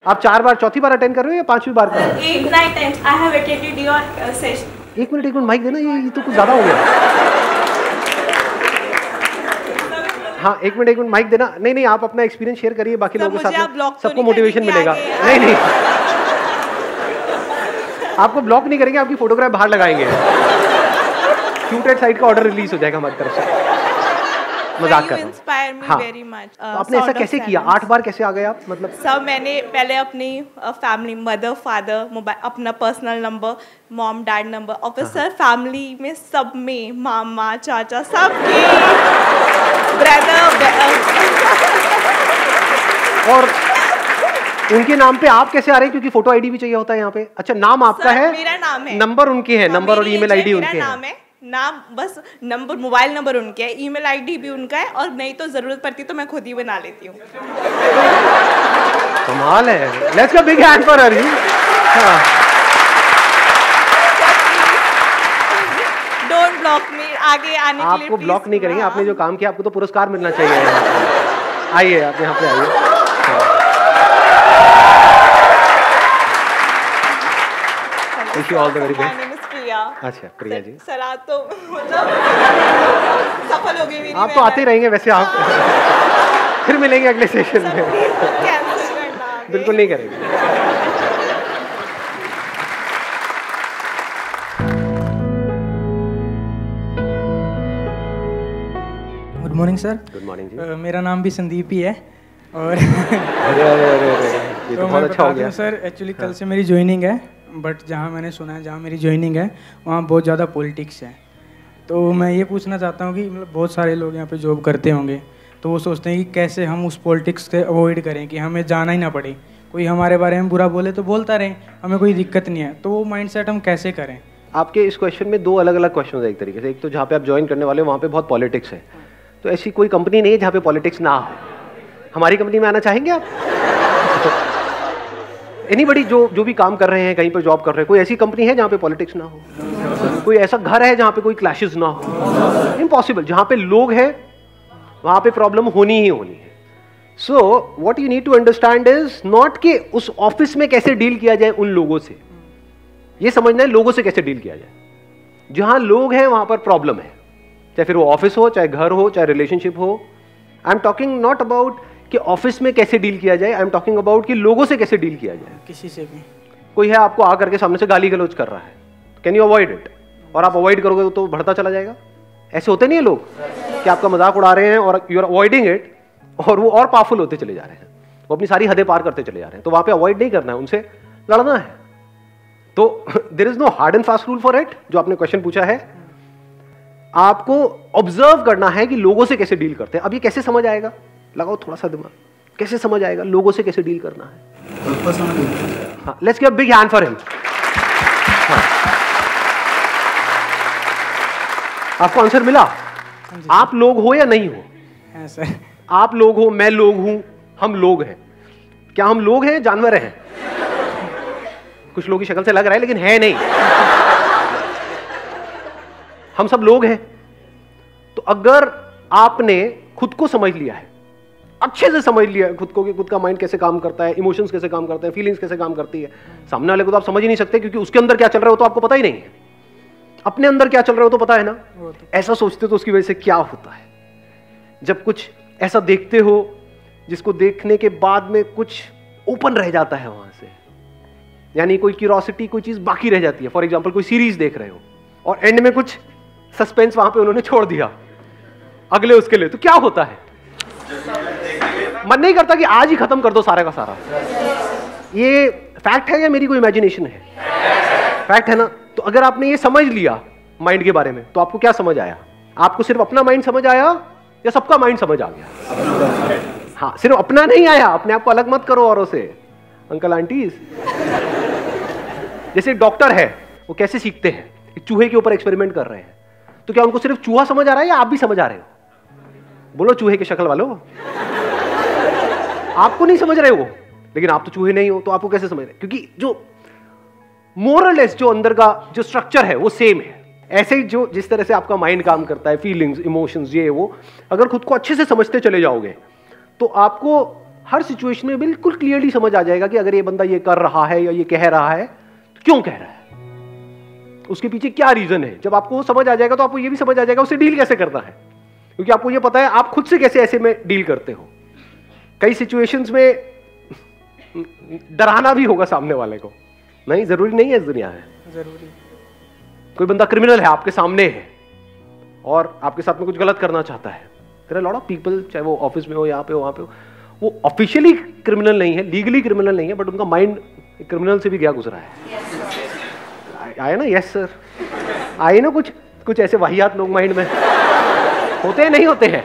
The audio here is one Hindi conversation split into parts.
आप 4 बार, चौथी बार अटेंड कर रहे हो या 5वीं बार कर रहे हो? 8-9 times I have attended your session. एक मिनट माइक देना, ये तो कुछ ज्यादा हो गया। हाँ, एक मिनट माइक देना। नहीं, आप अपना एक्सपीरियंस शेयर करिए बाकी लोगों के साथ में, सबको मोटिवेशन मिलेगा। नहीं, आपको ब्लॉक नहीं करेंगे, आपकी फोटोग्राफ बाहर लगाएंगे। क्यूटेड साइट का ऑर्डर रिलीज हो जाएगा हमारी तरफ से। मजाक कर रहा हूँ। हाँ, तो आपने ऐसा कैसे किया? 8 बार कैसे आ गए आप? मतलब सब मैंने पहले अपनी फैमिली, मदर, फादर, मोबाइल, अपना personal number, mom dad number, और फिर सर फैमिली में सब में मामा चाचा सबके ब्रदर और उनके नाम पे आप कैसे आ रहे हैं? क्योंकि फोटो आईडी भी चाहिए होता है यहाँ पे। अच्छा, नाम आपका है? मेरा नाम है। नंबर उनके है, नंबर और ईमेल आईडी उनके है। नाम बस नंबर, मोबाइल नंबर उनके है, ईमेल आईडी भी उनका है, और नहीं तो जरूरत पड़ती तो मैं खुद ही बना लेती हूँ। कमाल है। Let's give big hand for her. Don't block me, आगे आने के लिए आपको ब्लॉक नहीं करेंगे। आपने जो काम किया आपको तो पुरस्कार मिलना चाहिए। आइए, आप यहाँ पे आइए। Wish you all the very best. अच्छा, प्रिया जी। सर आज तो मतलब सफल हो गई मेरी। आप तो आते ही रहेंगे वैसे। आप फिर मिलेंगे अगले सेशन में। बिल्कुल नहीं करेंगे। Good morning sir. Good morning ji. मेरा नाम भी संदीप ही है और ये तो बहुत अच्छा हो गया सर। एक्चुअली कल से मेरी ज्वाइनिंग है, बट जहाँ मैंने सुना है जहाँ मेरी ज्वाइनिंग है वहाँ बहुत ज़्यादा पॉलिटिक्स है। तो मैं ये पूछना चाहता हूँ कि मतलब बहुत सारे लोग यहाँ पे जॉब करते होंगे, तो वो सोचते हैं कि कैसे हम उस पॉलिटिक्स से अवॉइड करें कि हमें जाना ही ना पड़े, कोई हमारे बारे में बुरा बोले तो बोलता रहे, हमें कोई दिक्कत नहीं है। तो वो माइंडसेट हम कैसे करें? आपके इस क्वेश्चन में 2 अलग अलग क्वेश्चन है एक तरीके से। एक तो जहाँ पे आप ज्वाइन करने वाले हो वहाँ पे बहुत पॉलिटिक्स है, तो ऐसी कोई कंपनी नहीं है जहाँ पे पॉलिटिक्स ना हो। हमारी कंपनी में आना चाहेंगे आप? एनीबडी जो भी काम कर रहे हैं, कहीं पर जॉब कर रहे हैं, कोई ऐसी कंपनी है जहाँ पे पॉलिटिक्स ना हो? कोई ऐसा घर है जहाँ पे कोई क्लैशेस ना हो? इम्पॉसिबल। जहाँ पे लोग हैं वहाँ पे प्रॉब्लम होनी ही होनी है। So what you need to understand is not कि उस ऑफिस में कैसे डील किया जाए उन लोगों से, ये समझना है लोगों से कैसे डील किया जाए। जहाँ लोग हैं वहाँ पर प्रॉब्लम है, चाहे फिर वो ऑफिस हो, चाहे घर हो, चाहे रिलेशनशिप हो। I am talking not about कि ऑफिस में कैसे डील किया जाए, आई एम टॉकिंग अबाउट कि लोगों से कैसे डील किया जाए। किसी से भी कोई है आपको आ करके सामने से गाली गलौज कर रहा है, कैन यू अवॉइड इट? और आप अवॉइड करोगे तो बढ़ता चला जाएगा। ऐसे होते नहीं है लोग कि आपका मजाक उड़ा रहे हैं और यू आर अवॉइडिंग इट, और वो और पावरफुल होते चले जा रहे हैं, वो अपनी सारी हदें पार करते चले जा रहे हैं। तो वहां पे अवॉइड नहीं करना है, उनसे लड़ना है। तो there is no hard and fast rule for it. जो आपने क्वेश्चन पूछा है, आपको ऑब्जर्व करना है कि लोगों से कैसे डील करते हैं। अब ये कैसे समझ आएगा? लगाओ थोड़ा सा दिमाग, कैसे समझ आएगा लोगों से कैसे डील करना है? हाँ, let's give a big hand for him. आपको आंसर मिला? आप लोग हो या नहीं हो? है सर। आप लोग हो, मैं लोग हूं, हम लोग हैं। क्या हम लोग हैं, जानवर हैं? कुछ लोगों की शक्ल से लग रहा है लेकिन है नहीं। हम सब लोग हैं। तो अगर आपने खुद को समझ लिया है, अच्छे से समझ लिया है खुद को कि खुद का माइंड कैसे काम करता है, इमोशंस कैसे काम करते हैं, फीलिंग्स कैसे काम करती है, सामने वाले को तो आप समझ ही नहीं सकते क्योंकि उसके अंदर क्या चल रहा हो तो आपको पता ही नहीं है। अपने अंदर क्या चल रहा हो तो पता है ना। ऐसा सोचते तो उसकी वजह से क्या होता है, जब कुछ ऐसा देखते हो जिसको देखने के बाद में कुछ ओपन रह जाता है वहां से, यानी कोई क्यूरोसिटी, कोई चीज बाकी रह जाती है। फॉर एग्जाम्पल कोई सीरीज देख रहे हो और एंड में कुछ सस्पेंस वहां पे उन्होंने छोड़ दिया अगले उसके लिए, तो क्या होता है? मन नहीं करता कि आज ही खत्म कर दो सारा का सारा। ये फैक्ट है या मेरी कोई इमेजिनेशन है? फैक्ट है ना। तो अगर आपने ये समझ लिया माइंड के बारे में, तो आपको क्या समझ आया? आपको सिर्फ अपना माइंड समझ आया या सबका माइंड समझ आ गया? हाँ, सिर्फ अपना नहीं आया। अपने आप को अलग मत करो औरों से। अंकल आंटीज, जैसे डॉक्टर है, वो कैसे सीखते हैं? एक चूहे के ऊपर एक्सपेरिमेंट कर रहे हैं, तो क्या उनको सिर्फ चूहा समझ आ रहा है या आप भी समझ आ रहे हो? बोलो चूहे की शक्ल वालों। आपको नहीं समझ रहे हो, लेकिन आप तो चूहे नहीं हो, तो आपको कैसे समझ रहे? क्योंकि जो मोरलेस जो अंदर का जो स्ट्रक्चर है वो सेम है। ऐसे ही जो जिस तरह से आपका माइंड काम करता है, फीलिंग्स, इमोशंस, ये वो, अगर खुद को अच्छे से समझते चले जाओगे तो आपको हर सिचुएशन में बिल्कुल क्लियरली समझ आ जाएगा कि अगर ये बंदा ये कर रहा है या ये कह रहा है तो क्यों कह रहा है, उसके पीछे क्या रीजन है। जब आपको वो समझ आ जाएगा तो आपको ये भी समझ आ जाएगा उसे डील कैसे करना है, क्योंकि आपको ये पता है आप खुद से कैसे ऐसे में डील करते हो। कई सिचुएशंस में डराना भी होगा सामने वाले को, नहीं जरूरी नहीं है इस दुनिया में। जरूरी कोई बंदा क्रिमिनल है आपके सामने है और आपके साथ में कुछ गलत करना चाहता है, there are lot of people, चाहे वो ऑफिस में हो, यहाँ पे हो, वहां पे हो, वो ऑफिशियली क्रिमिनल नहीं है, लीगली क्रिमिनल नहीं है, बट उनका माइंड क्रिमिनल से भी गया गुजरा है। आए ना, यस सर, आए ना कुछ ऐसे वाहियात लोग माइंड में होते हैं, नहीं होते हैं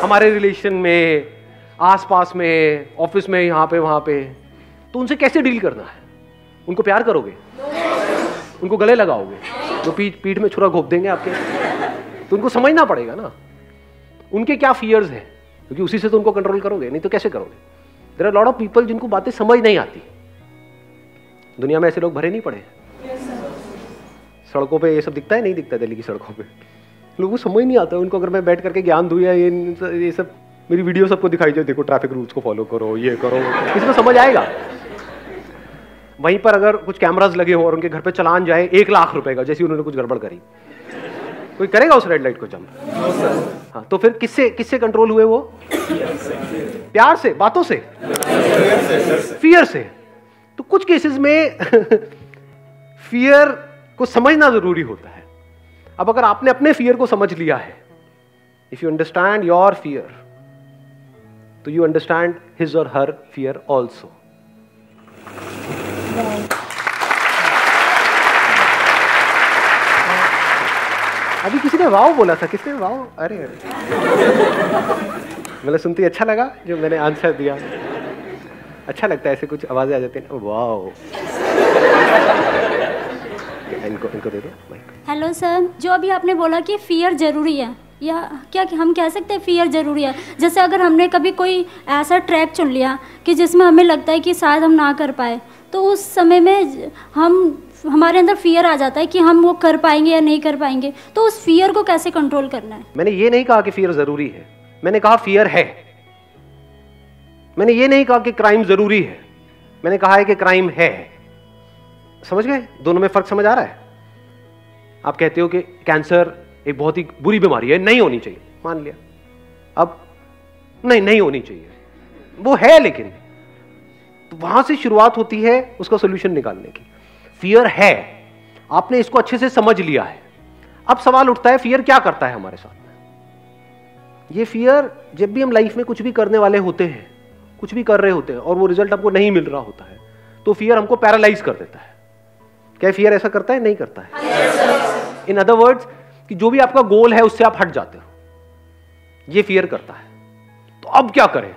हमारे रिलेशन में, आसपास में, ऑफिस में, यहाँ पे वहां पे। तो उनसे कैसे डील करना है? उनको प्यार करोगे, उनको गले लगाओगे, तो पीठ में छुरा घोप देंगे आपके, तो उनको समझना पड़ेगा ना उनके क्या फियर्स हैं, क्योंकि उसी से तो उनको कंट्रोल करोगे, नहीं तो कैसे करोगे। There are lot of people जिनको बातें समझ नहीं आती। दुनिया में ऐसे लोग भरे नहीं पड़े। सड़कों पे ये सब दिखता है, नहीं दिखता दिल्ली की सड़कों पे, लोगों को समझ नहीं आता। उनको अगर मैं बैठ करके ज्ञान दूं या ये सब मेरी वीडियो सबको दिखाई जाए, देखो ट्रैफिक रूल्स को फॉलो करो, ये करो, किसी को समझ आएगा? वहीं पर अगर कुछ कैमरास लगे हो और उनके घर पे चलान जाए 1 लाख रुपए का, जैसे उन्होंने कुछ गड़बड़ करी, कोई करेगा उस रेड लाइट को जंप? हाँ, तो फिर किससे कंट्रोल हुए वो? प्यार से, बातों से, फियर से। तो कुछ केसेस में फियर को समझना जरूरी होता है। अब अगर आपने अपने फियर को समझ लिया है, if you understand your fear, तो यू अंडरस्टैंड हिज और हर फियर ऑल्सो। अभी किसी ने वाव बोला था, किसने वाव? अरे मतलब सुनते ही अच्छा लगा जो मैंने आंसर दिया। अच्छा लगता है ऐसे कुछ आवाजें आ जाती हैं, वाव। इनको दे दो माइक। हेलो सर, जो अभी आपने बोला कि फियर ज़रूरी है, या क्या हम कह सकते हैं फियर ज़रूरी है? जैसे अगर हमने कभी कोई ऐसा ट्रैक चुन लिया कि जिसमें हमें लगता है कि शायद हम ना कर पाए, तो उस समय में हमारे अंदर फियर आ जाता है कि हम वो कर पाएंगे या नहीं कर पाएंगे। तो उस फियर को कैसे कंट्रोल करना है? मैंने ये नहीं कहा कि फियर ज़रूरी है, मैंने कहा फियर है। मैंने ये नहीं कहा कि क्राइम ज़रूरी है, मैंने कहा है कि क्राइम है। समझ गए? दोनों में फर्क समझ आ रहा है? आप कहते हो कि कैंसर एक बहुत ही बुरी बीमारी है, नहीं होनी चाहिए, मान लिया। अब नहीं होनी चाहिए, वो है, लेकिन तो वहां से शुरुआत होती है उसका सोल्यूशन निकालने की। फियर है, आपने इसको अच्छे से समझ लिया है। अब सवाल उठता है फियर क्या करता है हमारे साथ में। ये फियर, जब भी हम लाइफ में कुछ भी करने वाले होते हैं, कुछ भी कर रहे होते हैं और वो रिजल्ट हमको नहीं मिल रहा होता है, तो फियर हमको पैरालाइज कर देता है। क्या फियर ऐसा करता है? नहीं करता है। इन अदर वर्ड्स, कि जो भी आपका गोल है उससे आप हट जाते हो, ये फियर करता है। तो अब क्या करें?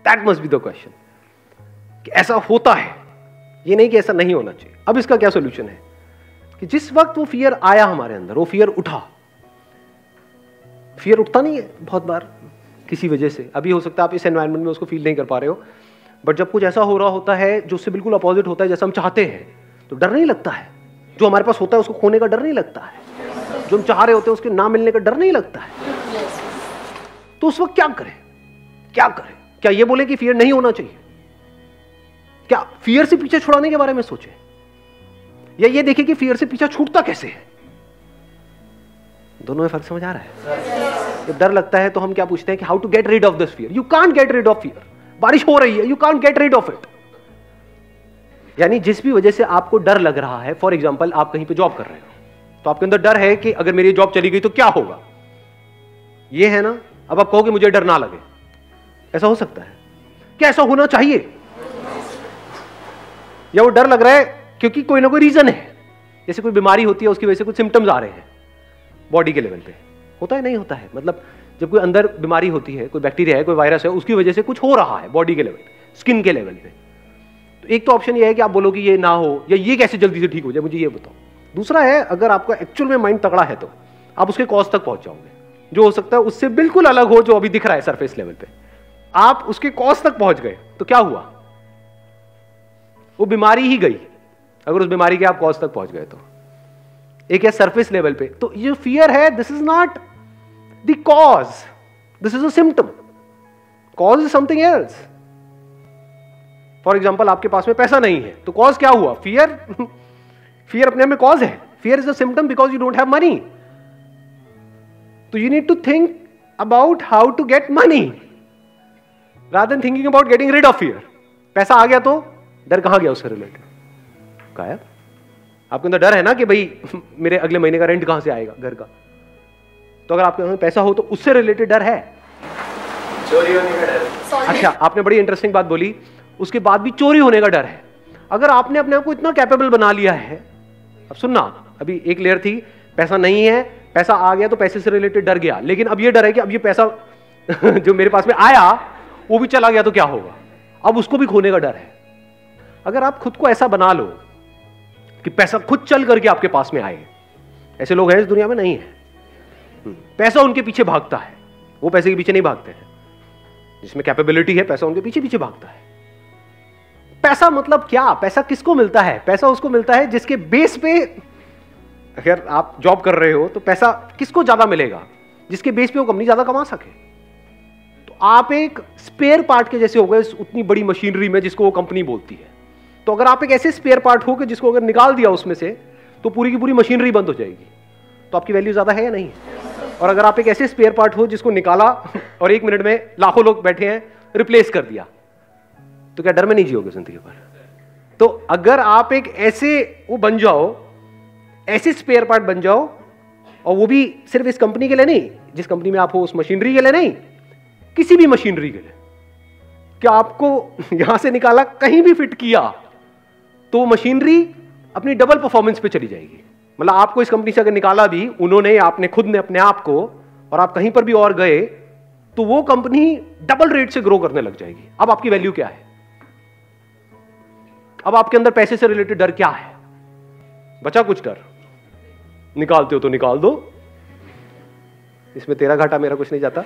That must be the question, कि ऐसा होता है, ये नहीं कि ऐसा नहीं होना चाहिए। अब इसका क्या सोल्यूशन है? कि जिस वक्त वो फियर आया हमारे अंदर, वो फियर उठा। फियर उठता नहीं है बहुत बार किसी वजह से। अभी हो सकता है आप इस एनवायरनमेंट में उसको फील नहीं कर पा रहे हो, बट जब कुछ ऐसा हो रहा होता है जो उससे बिल्कुल अपोजिट होता है जैसा हम चाहते हैं, तो डर नहीं लगता है। जो हमारे पास होता है उसको खोने का डर नहीं लगता है, जो हम चाह रहे होते हैं उसके ना मिलने का डर नहीं लगता है। तो उस वक्त क्या करें? क्या ये बोले कि फियर नहीं होना चाहिए? क्या फियर से पीछे छुड़ाने के बारे में सोचे, या ये देखें कि फियर से पीछा छूटता कैसे है? दोनों में फर्क समझ आ रहा है? तो डर लगता है तो हम क्या पूछते हैं कि how to get rid of this fear. You can't get rid of fear. बारिश हो रही है, you can't get rid of it. यानी जिस भी वजह से आपको डर लग रहा है, फॉर एग्जाम्पल आप कहीं पे जॉब कर रहे हो, तो आपके अंदर डर है कि अगर मेरी जॉब चली गई तो क्या होगा, ये है ना। अब आप कहो कि मुझे डर ना लगे, ऐसा हो सकता है क्या? ऐसा होना चाहिए? या वो डर लग रहा है क्योंकि कोई ना कोई रीजन है, जैसे कोई बीमारी होती है उसकी वजह से कुछ सिम्टम्स आ रहे हैं बॉडी के लेवल पे, होता है नहीं होता है? मतलब जब कोई अंदर बीमारी होती है, कोई बैक्टीरिया है, कोई वायरस है, उसकी वजह से कुछ हो रहा है बॉडी के लेवल पे, स्किन के लेवल पे, तो एक तो ऑप्शन ये है कि आप बोलो कि ये ना हो, या ये कैसे जल्दी से ठीक हो जाए, मुझे ये बताओ। दूसरा है, अगर आपका एक्चुअल में माइंड तगड़ा है तो आप उसके कॉज तक पहुंच जाओगे, जो हो सकता है उससे बिल्कुल अलग हो जो अभी दिख रहा है सरफेस लेवल पे। आप उसके कॉज तक पहुंच गए तो क्या हुआ? वो बीमारी ही गई, अगर उस बीमारी के आप कॉज तक पहुंच गए तो। एक है सरफेस लेवल पे, तो ये फियर है, this is not the cause, this is a symptom. Cause is something else. For example आपके पास में पैसा नहीं है, तो कॉज क्या हुआ? फियर। फियर अपने में कॉज है। Fear is a symptom because you don't have money. तो you need to think about how to get money rather than thinking about getting rid of fear. पैसा आ गया तो डर कहां गया उससे रिलेटेड? गायब। आपके अंदर डर है ना कि भाई मेरे अगले महीने का रेंट कहां से आएगा घर का। तो अगर आपके पास पैसा हो तो उससे रिलेटेड डर है। चोरी होने का डर। अच्छा, आपने बड़ी इंटरेस्टिंग बात बोली, उसके बाद भी चोरी होने का डर है। अगर आपने अपने आप को इतना कैपेबल बना लिया है, अब सुनना, अभी एक लेयर थी पैसा नहीं है, पैसा आ गया तो पैसे से रिलेटेड डर गया, लेकिन अब ये डर है कि अब ये पैसा जो मेरे पास में आया वो भी चला गया तो क्या होगा? अब उसको भी खोने का डर है। अगर आप खुद को ऐसा बना लो कि पैसा खुद चल करके आपके पास में आए, ऐसे लोग हैं इस दुनिया में? नहीं है। पैसा उनके पीछे भागता है, वो पैसे के पीछे नहीं भागते हैं। जिसमें कैपेबिलिटी है पैसा उनके पीछे पीछे भागता है। पैसा मतलब क्या? पैसा किसको मिलता है? पैसा उसको मिलता है जिसके बेस पे, अगर आप जॉब कर रहे हो तो पैसा किसको ज्यादा मिलेगा? जिसके बेस पे वो कंपनी ज्यादा कमा सके। तो आप एक स्पेयर पार्ट के जैसे हो गए उतनी बड़ी मशीनरी में जिसको वो कंपनी बोलती है। तो अगर आप एक ऐसे स्पेयर पार्ट हो कि जिसको अगर निकाल दिया उसमें से तो पूरी की पूरी मशीनरी बंद हो जाएगी, तो आपकी वैल्यू ज्यादा है या नहीं? और अगर आप एक ऐसे स्पेयर पार्ट हो जिसको निकाला और 1 मिनट में लाखों लोग बैठे हैं, रिप्लेस कर दिया, तो क्या डर में नहीं जियोगे जिंदगी भर? तो अगर आप एक ऐसे वो बन जाओ, ऐसे स्पेयर पार्ट बन जाओ, और वो भी सिर्फ इस कंपनी के लिए नहीं, जिस कंपनी में आप हो उस मशीनरी के लिए नहीं, किसी भी मशीनरी के लिए, कि आपको यहां से निकाला कहीं भी फिट किया तो वो मशीनरी अपनी डबल परफॉर्मेंस पे चली जाएगी। मतलब आपको इस कंपनी से अगर निकाला भी उन्होंने, आपने खुद ने अपने आप को, और आप कहीं पर भी और गए तो वो कंपनी डबल रेट से ग्रो करने लग जाएगी। अब आपकी वैल्यू क्या है? अब आपके अंदर पैसे से रिलेटेड डर क्या है? बचा कुछ डर? निकालते हो तो निकाल दो, इसमें तेरा घाटा मेरा कुछ नहीं जाता।